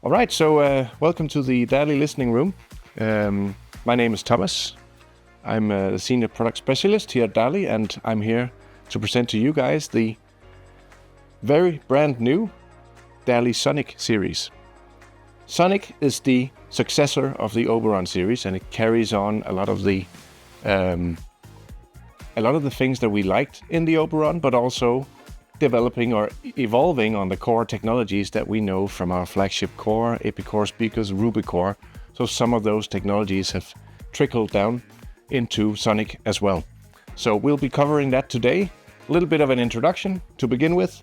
All right, so welcome to the DALI listening room. My name is Thomas. I'm the senior product specialist here at DALI, and I'm here to present to you guys the very brand new DALI SONIK series. SONIK is the successor of the Oberon series, and it carries on a lot of the things that we liked in the Oberon, but also developing or evolving on the core technologies that we know from our flagship core, Epicore speakers, Ruby core. So some of those technologies have trickled down into SONIK as well. So we'll be covering that today, a little bit of an introduction to begin with,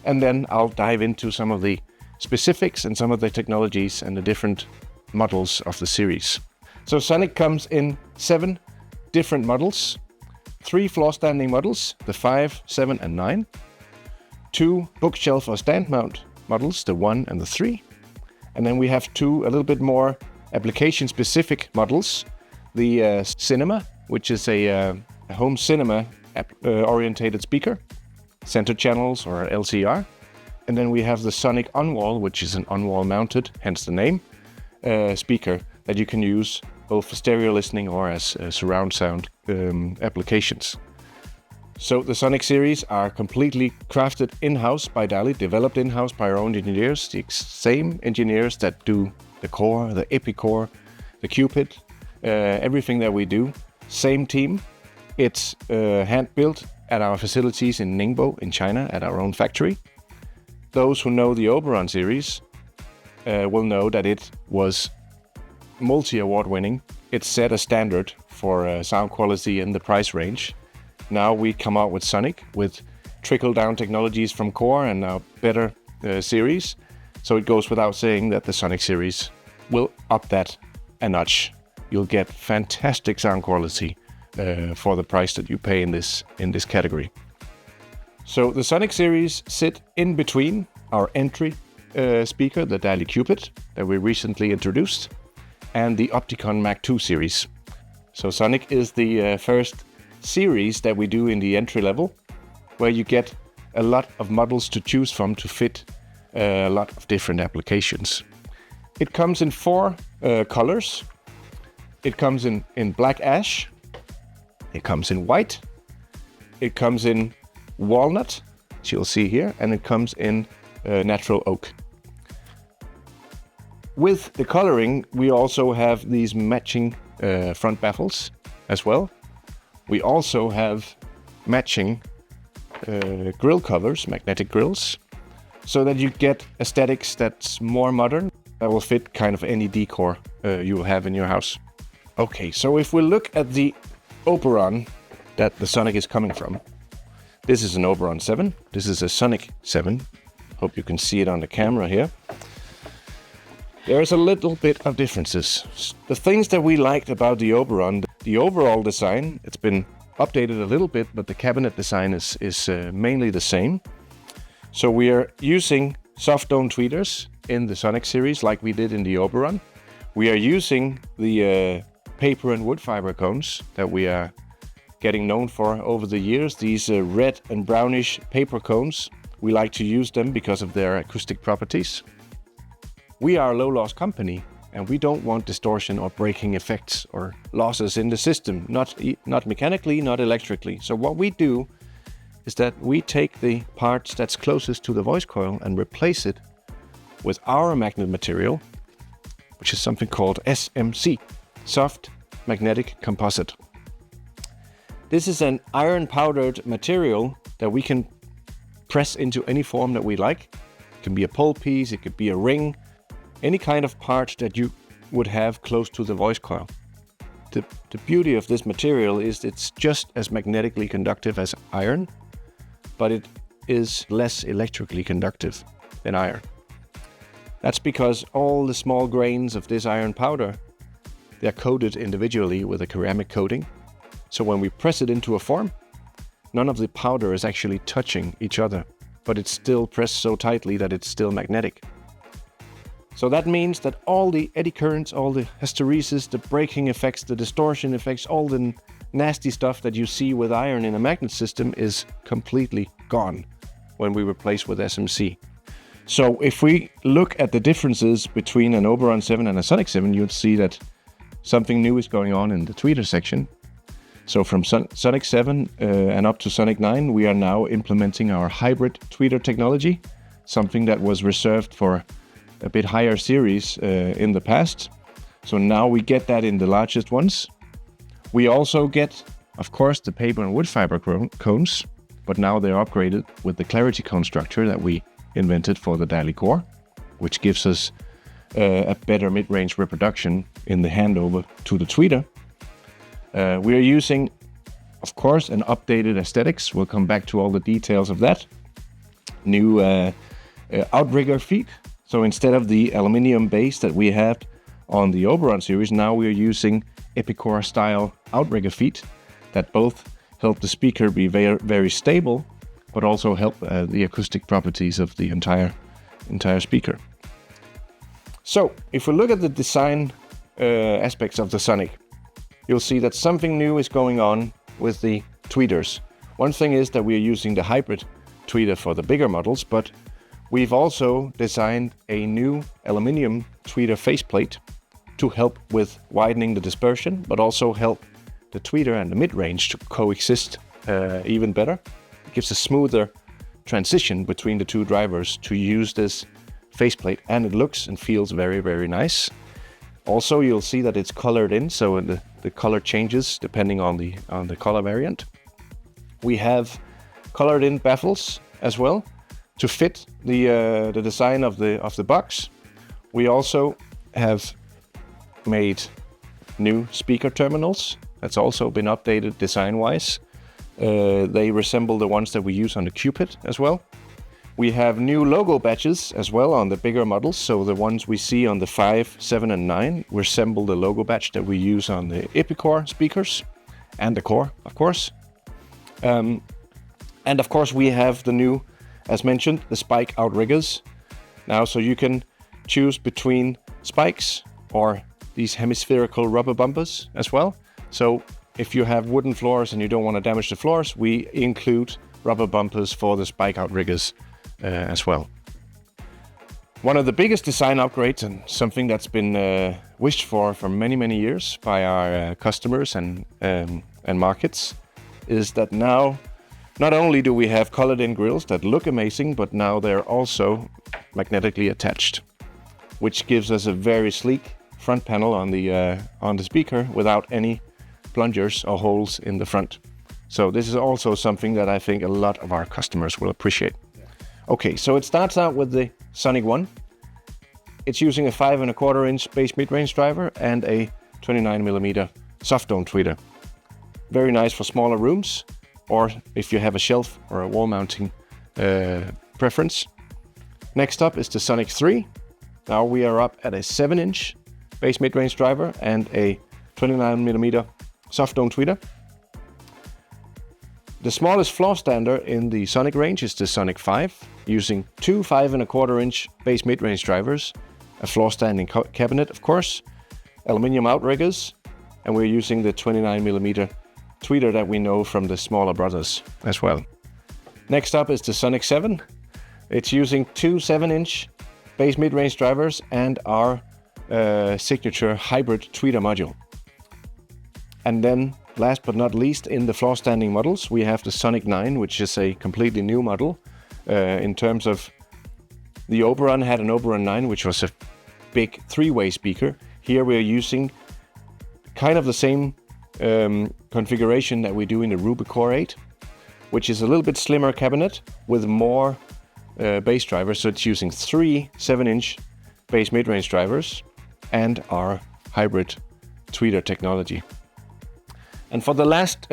and then I'll dive into some of the specifics and some of the technologies and the different models of the series. So SONIK comes in 7 different models, 3 floor standing models, the 5, 7 and 9, 2 bookshelf or stand mount models, the 1 and the 3, and then we have 2 a little bit more application specific models, the Cinema, which is a home cinema orientated speaker, center channels or LCR, and then we have the SONIK on-wall, which is an on-wall mounted, hence the name, speaker that you can use both for stereo listening or as surround sound applications. So the SONIK series are completely crafted in-house by DALI, developed in-house by our own engineers, the same engineers that do the core, the Epicore, the Cupid, everything that we do, same team. It's hand-built at our facilities in Ningbo in China at our own factory. Those who know the Oberon series will know that it was multi-award winning. It set a standard for sound quality in the price range. Now we come out with SONIK with trickle-down technologies from core and a better series. So it goes without saying that the SONIK series will up that a notch. You'll get fantastic sound quality for the price that you pay in this category. So the SONIK series sit in between our entry speaker, the DALI Cupid, that we recently introduced, and the Opticon Mark II series. So SONIK is the first series that we do in the entry level, where you get a lot of models to choose from to fit a lot of different applications. It comes in 4 colors. It comes in black ash, it comes in white, it comes in walnut, as you'll see here, and it comes in natural oak. With the coloring, we also have these matching front baffles as well. We also have matching grill covers, magnetic grills, so that you get aesthetics that's more modern, that will fit kind of any decor you will have in your house. Okay, so if we look at the Oberon that the SONIK is coming from, this is an Oberon 7, this is a SONIK 7. Hope you can see it on the camera here. There's a little bit of differences. The things that we liked about the Oberon, the overall design, it's been updated a little bit, but the cabinet design is mainly the same. So we are using soft dome tweeters in the SONIK series like we did in the Oberon. We are using the paper and wood fiber cones that we are getting known for over the years. These red and brownish paper cones, we like to use them because of their acoustic properties. We are a low-loss company, and we don't want distortion or breaking effects or losses in the system, not mechanically, not electrically. So what we do is that we take the parts that's closest to the voice coil and replace it with our magnet material, which is something called SMC, Soft Magnetic Composite. This is an iron powdered material that we can press into any form that we like. It can be a pole piece, it could be a ring, any kind of part that you would have close to the voice coil. The beauty of this material is it's just as magnetically conductive as iron, but it is less electrically conductive than iron. That's because all the small grains of this iron powder, they're coated individually with a ceramic coating. So when we press it into a form, none of the powder is actually touching each other, but it's still pressed so tightly that it's still magnetic. So that means that all the eddy currents, all the hysteresis, the breaking effects, the distortion effects, all the nasty stuff that you see with iron in a magnet system is completely gone when we replace with SMC. So if we look at the differences between an Oberon 7 and a Sonic 7, you'll see that something new is going on in the tweeter section. So from Sonic 7 and up to Sonic 9, we are now implementing our hybrid tweeter technology, something that was reserved for a bit higher series in the past. So now we get that in the largest ones. We also get, of course, the paper and wood fiber cones, but now they're upgraded with the clarity cone structure that we invented for the DALI core, which gives us a better mid-range reproduction in the handover to the tweeter. We are using, of course, an updated aesthetics. We'll come back to all the details of that. New outrigger feet. So instead of the aluminium base that we had on the Oberon series, now we are using Epicor style outrigger feet that both help the speaker be very, very stable, but also help the acoustic properties of the entire speaker. So if we look at the design aspects of the Sonic, you'll see that something new is going on with the tweeters. One thing is that we are using the hybrid tweeter for the bigger models, but we've also designed a new aluminium tweeter faceplate to help with widening the dispersion, but also help the tweeter and the mid-range to coexist even better. It gives a smoother transition between the two drivers to use this faceplate, and it looks and feels very, very nice. Also, you'll see that it's colored in, so the color changes depending on the color variant. We have colored in baffles as well to fit the design of the box. We also have made new speaker terminals. That's also been updated design-wise. They resemble the ones that we use on the Cupid as well. We have new logo badges as well on the bigger models. So the ones we see on the 5, 7 and 9 resemble the logo badge that we use on the Epicor speakers and the core, of course. And of course we have the new, as mentioned, the spike outriggers. Now, so you can choose between spikes or these hemispherical rubber bumpers as well. So if you have wooden floors and you don't want to damage the floors, we include rubber bumpers for the spike outriggers as well. One of the biggest design upgrades, and something that's been wished for many, many years by our customers and markets, is that now not only do we have colored in grills that look amazing, but now they're also magnetically attached, which gives us a very sleek front panel on the speaker without any plungers or holes in the front. So this is also something that I think a lot of our customers will appreciate. Okay, so it starts out with the Sonic 1. It's using a 5¼ inch bass mid-range driver and a 29mm soft dome tweeter. Very nice for smaller rooms, or if you have a shelf or a wall mounting preference. Next up is the Sonic 3. Now we are up at a 7-inch bass mid-range driver and a 29mm soft dome tweeter. The smallest floor stander in the Sonic range is the Sonic 5, using two 5¼ inch bass mid-range drivers, a floor standing cabinet of course, aluminium outriggers, and we're using the 29mm tweeter that we know from the smaller brothers as well. Next up is the Sonic 7. It's using two 7-inch bass mid-range drivers and our signature hybrid tweeter module. And then last but not least, in the floor standing models, we have the Sonic 9, which is a completely new model in terms of the Oberon had an Oberon 9, which was a big 3-way speaker. Here we're using kind of the same configuration that we do in the Core 8, which is a little bit slimmer cabinet with more bass drivers. So it's using three 7-inch bass mid-range drivers and our hybrid tweeter technology. And for the last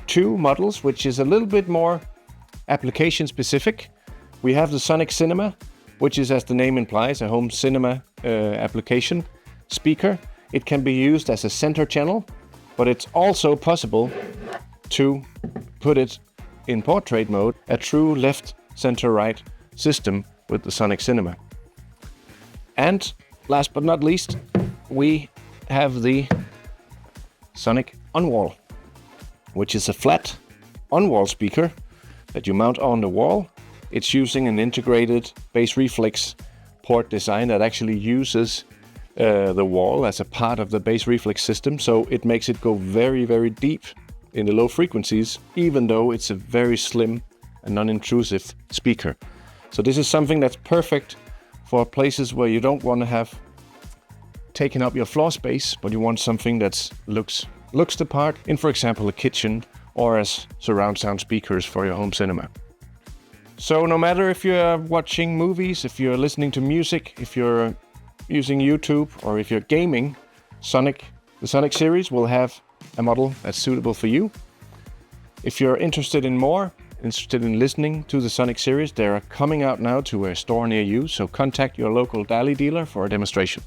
two models, which is a little bit more application specific, we have the Sonic Cinema, which is, as the name implies, a home cinema application speaker. It can be used as a center channel, but it's also possible to put it in portrait mode, a true left, center, right system with the Sonic Cinema. And last but not least, we have the Sonic On-Wall, which is a flat on-wall speaker that you mount on the wall It's using an integrated bass reflex port design that actually uses the wall as a part of the bass reflex system, so it makes it go very, very deep in the low frequencies, even though it's a very slim and non-intrusive speaker. So this is something that's perfect for places where you don't want to have taken up your floor space, but you want something that looks the part in, for example, a kitchen or as surround sound speakers for your home cinema. So no matter if you're watching movies, if you're listening to music, if you're using YouTube, or if you're gaming, the Sonic series will have a model that's suitable for you. If you're interested in listening to the Sonic series, they are coming out now to a store near you, so contact your local DALI dealer for a demonstration.